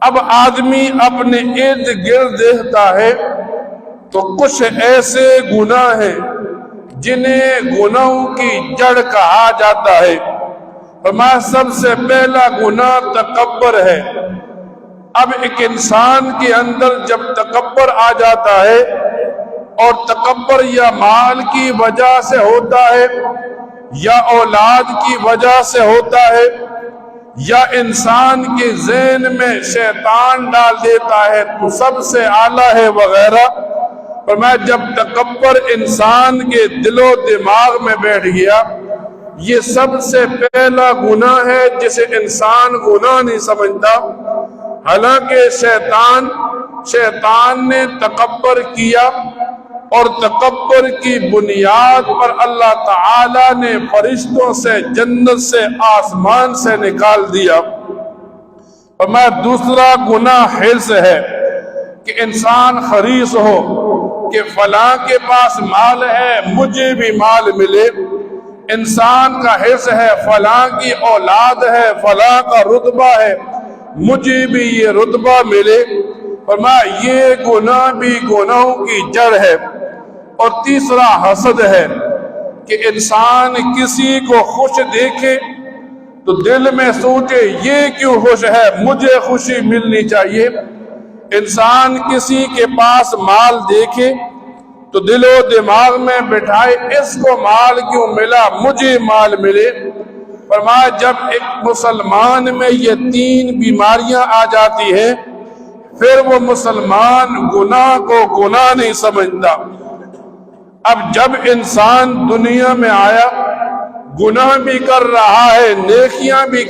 اب آدمی اپنے ارد گرد دیکھتا ہے تو کچھ ایسے گناہ ہیں جنہیں گناہوں کی جڑ کہا جاتا ہے۔ فرمایا سب سے پہلا گناہ تکبر ہے۔ اب ایک انسان کے اندر جب تکبر آ جاتا ہے، اور تکبر یا مال کی وجہ سے ہوتا ہے، یا اولاد کی وجہ سے ہوتا ہے، یا انسان کے ذہن میں شیطان ڈال دیتا ہے تو سب سے اعلیٰ ہے وغیرہ۔ فرمایا جب تکبر انسان کے دل و دماغ میں بیٹھ گیا، یہ سب سے پہلا گناہ ہے جسے انسان گناہ نہیں سمجھتا، حالانکہ شیطان نے تکبر کیا، اور تکبر کی بنیاد پر اللہ تعالی نے فرشتوں سے، جنت سے، آسمان سے نکال دیا۔ اور میں دوسرا گناہ حرص ہے کہ انسان حریص ہو کہ فلاں کے پاس مال ہے مجھے بھی مال ملے، انسان کا حرص ہے فلاں کی اولاد ہے، فلاں کا رتبہ ہے مجھے بھی یہ رتبہ ملے۔ فرمایا یہ گناہ بھی گناہوں کی جڑ ہے۔ اور تیسرا حسد ہے کہ انسان کسی کو خوش دیکھے تو دل میں سوچے یہ کیوں خوش ہے، مجھے خوشی ملنی چاہیے۔ انسان کسی کے پاس مال دیکھے تو دل و دماغ میں بٹھائے اس کو مال کیوں ملا، مجھے مال ملے۔ فرمایا جب ایک مسلمان میں یہ تین بیماریاں آ جاتی ہیں، پھر وہ مسلمان گناہ کو گناہ نہیں سمجھتا۔ اب جب انسان دنیا میں آیا، گناہ بھی کر رہا ہے، نیکیاں بھی